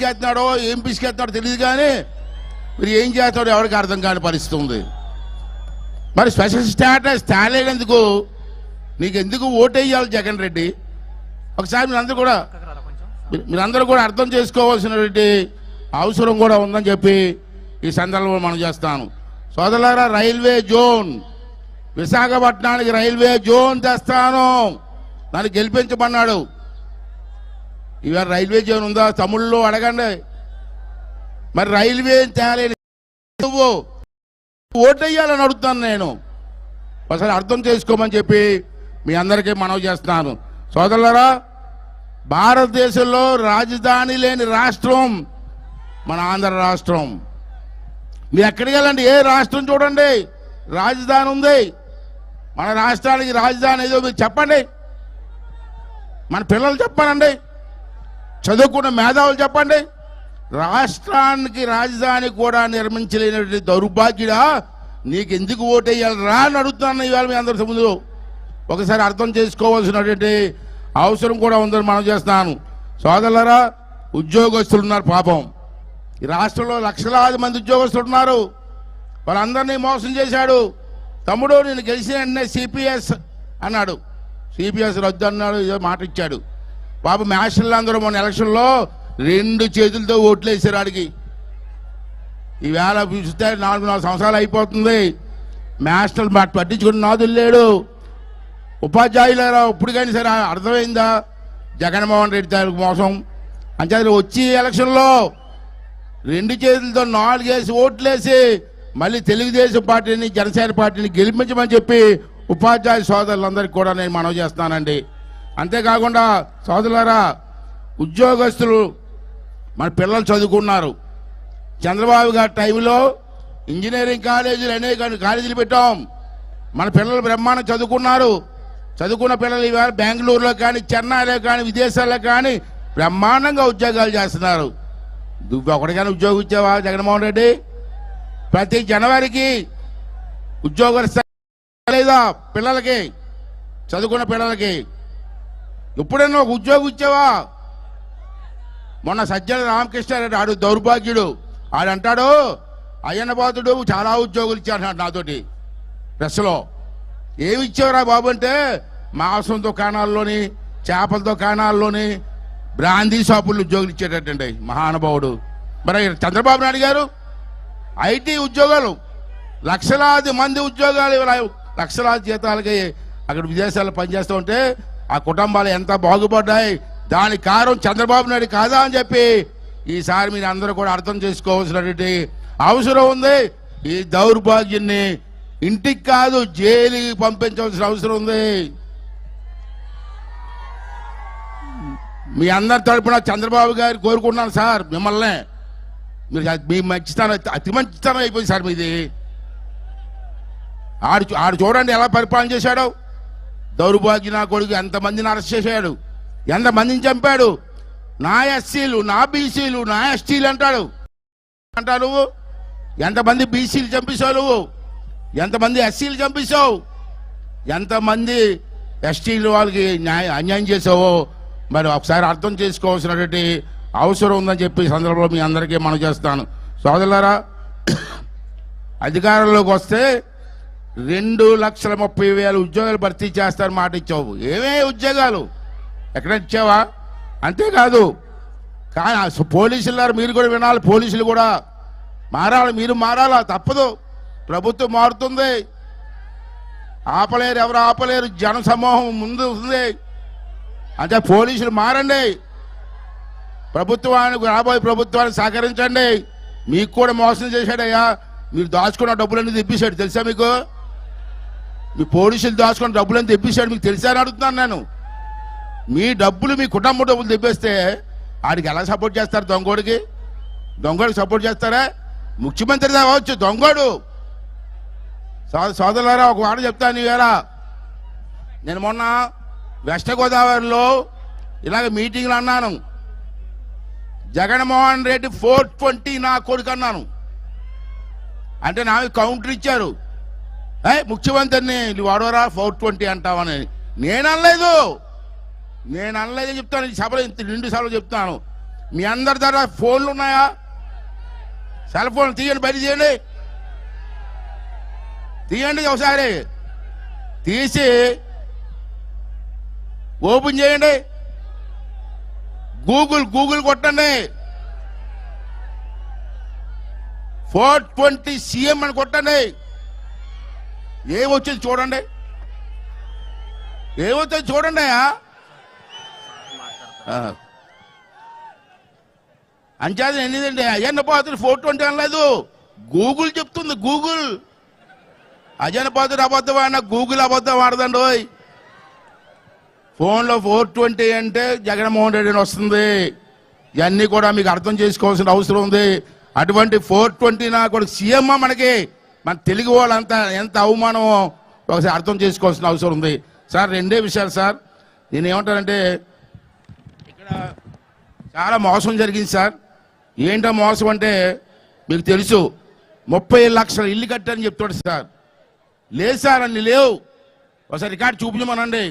పిసికేస్తున్నాడో ఏం పిసికేస్తున్నాడో తెలియదు, కానీ మీరు ఏం చేస్తాడో ఎవరికి అర్థం కాని పరిస్థితి ఉంది. మరి స్పెషల్ స్టేటస్ తేలేనందుకు నీకు ఎందుకు ఓటేయాలి జగన్ రెడ్డి? ఒకసారి మీరందరూ కూడా అర్థం చేసుకోవాల్సినటువంటి అవసరం కూడా ఉందని చెప్పి ఈ సందర్భంలో మనం చేస్తాను. సోదరులారా, రైల్వే జోన్, విశాఖపట్నానికి రైల్వే జోన్ తెస్తాను, నన్ను గెలిపించమన్నాడు. ఇవాళ రైల్వే జోన్ ఉందా తమిళ్లో అడగండి. మరి రైల్వే తేలేని నువ్వు ఓటేయాలని అడుగుతాను నేను. ఒకసారి అర్థం చేసుకోమని చెప్పి మీ అందరికీ మనవి చేస్తున్నాను. సోదరులారా, భారతదేశంలో రాజధాని లేని రాష్ట్రం మన ఆంధ్ర రాష్ట్రం. మీరు ఎక్కడికి వెళ్ళండి, ఏ రాష్ట్రం చూడండి రాజధాని ఉంది. మన రాష్ట్రానికి రాజధాని ఏదో మీరు చెప్పండి, మన పిల్లలు చెప్పానండి, చదువుకున్న మేధావులు చెప్పండి. రాష్ట్రానికి రాజధాని కూడా నిర్మించలేనటువంటి దౌర్భాగ్యుడా, నీకు ఎందుకు ఓటేయాలి రా అని అడుగుతున్నాను ఇవాళ మీ అందరి ముందు. ఒకసారి అర్థం చేసుకోవాల్సినటువంటి అవసరం కూడా ఉందని మనం చేస్తున్నాను. సోదరులారా, ఉద్యోగస్తులు ఉన్నారు పాపం. ఈ రాష్ట్రంలో లక్షలాది మంది ఉద్యోగస్తులు ఉన్నారు. వాళ్ళందరినీ మోసం చేశాడు. తమ్ముడు నేను గెలిచిన వెంటనే సిపిఎస్ అన్నాడు, సిపిఎస్ రద్దు అన్నాడు, ఏదో మాట ఇచ్చాడు. బాబు మ్యాషన్లు అందరూ మొన్న ఎలక్షన్లో 2 చేతులతో ఓట్లు వేసారు ఆడికి. ఈవేళ చూస్తే 4 సంవత్సరాలు అయిపోతుంది, మ్యాషనల్ పట్టించుకుని నాదులు లేడు. ఉపాధ్యాయులారా, ఇప్పుడు కానీ సరే అర్థమైందా జగన్మోహన్ రెడ్డి తాలూకు మోసం? అంటే వచ్చి ఎలక్షన్లో 2 చేతులతో 4 వేసి ఓట్లేసి మళ్ళీ తెలుగుదేశం పార్టీని జనసేన పార్టీని గెలిపించమని చెప్పి ఉపాధ్యాయ సోదరులందరికీ కూడా నేను మనవి చేస్తానండి. అంతేకాకుండా సోదరులారా, ఉద్యోగస్తులు మన పిల్లలు చదువుకున్నారు. చంద్రబాబు గారి టైంలో ఇంజనీరింగ్ కాలేజీలు అనేక కాలేజీలు పెట్టాం. మన పిల్లలు బ్రహ్మాండం చదువుకున్నారు. చదువుకున్న పిల్లలు ఇవాళ బెంగళూరులో కానీ చెన్నైలో కానీ విదేశాల్లో కానీ బ్రహ్మాండంగా ఉద్యోగాలు చేస్తున్నారు. నువ్వు ఒకటిగానే ఉద్యోగం ఇచ్చావా జగన్మోహన్ రెడ్డి? ప్రతి జనవరికి ఉద్యోగాలు లేదా పిల్లలకి, చదువుకున్న పిల్లలకి ఎప్పుడైనా ఒక ఉద్యోగం ఇచ్చావా? మొన్న సజ్జల రామకృష్ణారెడ్డి ఆడు దౌర్భాగ్యుడు, ఆడంటాడు అయ్యన్నబాతుడు చాలా ఉద్యోగులు ఇచ్చాడు నాతోటి ప్రెస్లో. ఏమి ఇచ్చావురా బాబు అంటే, మాంసం దుకాణాల్లోని చేపల దుకాణాల్లోని బ్రాందీ షాపుల్లో ఉద్యోగులు ఇచ్చేటట్టండి మహానుభావుడు. మరి చంద్రబాబు నాయుడు గారు ఐటీ ఉద్యోగాలు, లక్షలాది మంది ఉద్యోగాలు, లక్షలాది జీతాలకి అక్కడ విదేశాల్లో పనిచేస్తూ ఉంటే ఆ కుటుంబాలు ఎంత బాగుపడ్డాయి. దానికి కారణం చంద్రబాబు నాయుడు కాదా అని చెప్పి ఈసారి మీరు అందరూ కూడా అర్థం చేసుకోవాల్సినటువంటి అవసరం ఉంది. ఈ దౌర్భాగ్యాన్ని ఇంటికి కాదు జైలుకి పంపించవలసిన అవసరం ఉంది. మీ అందరి తరపున చంద్రబాబు గారు కోరుకుంటున్నాను సార్, మిమ్మల్ని మీరు మీ మంచితనం అతి మంచితనం అయిపోయింది సార్ మీది. ఆడు చూడండి ఎలా పరిపాలన చేశాడో. దౌర్భాగ్య నా కొడుకు ఎంతమందిని అరెస్ట్ చేశాడు, ఎంతమందిని చంపాడు. నా ఎస్సీలు, నా బీసీలు, నా ఎస్టీలు అంటాడు. నువ్వు ఎంతమంది బీసీలు చంపేశావు, నువ్వు ఎంతమంది ఎస్సీలు చంపేశావు, ఎంతమంది ఎస్టీలు వాళ్ళకి అన్యాయం చేసావో మరి ఒకసారి అర్థం చేసుకోవాల్సినటువంటి అవసరం ఉందని చెప్పి సందర్భంలో మీ అందరికీ మనం చేస్తాను. సోదరులారా, అధికారంలోకి వస్తే 2,30,000 ఉద్యోగాలు భర్తీ చేస్తారని మాట ఇచ్చావు. ఏమే ఉద్యోగాలు ఎక్కడ ఇచ్చావా? అంతేకాదు కానీ పోలీసులారు మీరు కూడా వినాలి, పోలీసులు కూడా మారాలి, మీరు మారాలా, తప్పదు. ప్రభుత్వం మారుతుంది, ఆపలేరు, ఎవరు ఆపలేరు, జన సమూహం ముందు ఉంది. అంటే పోలీసులు మారండి, ప్రభుత్వానికి రాబోయే ప్రభుత్వాన్ని సహకరించండి. మీకు కూడా మోసం చేశాడయ్యా, మీరు దాచుకున్న డబ్బులన్నీ తెప్పించాడు తెలుసా మీకు? మీ పోలీసులు దాచుకున్న డబ్బులన్నీ తెప్పించాడు మీకు తెలుసా అని అడుగుతున్నాను నేను. మీ డబ్బులు, మీ కుటుంబ డబ్బులు తెప్పిస్తే ఆడికి ఎలా సపోర్ట్ చేస్తారు? దొంగోడికి సపోర్ట్ చేస్తారా? ముఖ్యమంత్రి కావచ్చు దొంగోడు. సోదరులారా, ఒక మాట చెప్తాను. ఈవేళ నేను మొన్న వెస్ట్ గోదావరిలో ఇలాగ మీటింగ్లు అన్నాను. జగన్మోహన్ రెడ్డి 420 నా కొడుకు అన్నాను. అంటే నాకు కౌంటర్ ఇచ్చారు, ముఖ్యమంత్రిని నువ్వు అడవరా 420 అంటావని. నేను అనలేదు చెప్తాను. ఈ సభలో 2 సార్లు చెప్తాను. మీ అందరి దగ్గర ఫోన్లు ఉన్నాయా? సెల్ ఫోన్ తీయండి, బయట తీయండి, తీయండి ఒకసారి తీసి ఓపెన్ చేయండి. గూగుల్ కొట్టండి, 420 సీఎం అని కొట్టండి. ఏమొచ్చింది చూడండి, ఏమొచ్చింది చూడండి. అంచేది ఏంటంటే అజయన్న పాత్రుడు 420 అనలేదు, గూగుల్ చెప్తుంది. గూగుల్ అజయన్న పాత్రుడు అబద్ధం ఆడినా గూగుల్ అబద్ధం ఆడదండి. ఫోన్లో 420 అంటే జగన్మోహన్ రెడ్డి అని వస్తుంది. ఇవన్నీ కూడా మీకు అర్థం చేసుకోవాల్సిన అవసరం ఉంది. అటువంటి 420 నా కూడా సీఎం మనకి, మన తెలుగు వాళ్ళంతా ఎంత అవమానమో ఒకసారి అర్థం చేసుకోవాల్సిన అవసరం ఉంది. సార్ రెండే విషయాలు సార్. నేను ఏమంటానంటే ఇక్కడ చాలా మోసం జరిగింది సార్. ఏంటో మోసం అంటే మీకు తెలుసు, 30 లక్షల ఇల్లు కట్టారని చెప్తాడు సార్. లేదు సార్ అన్ని లేవు. ఒకసారి రికార్డు చూపించమనండి.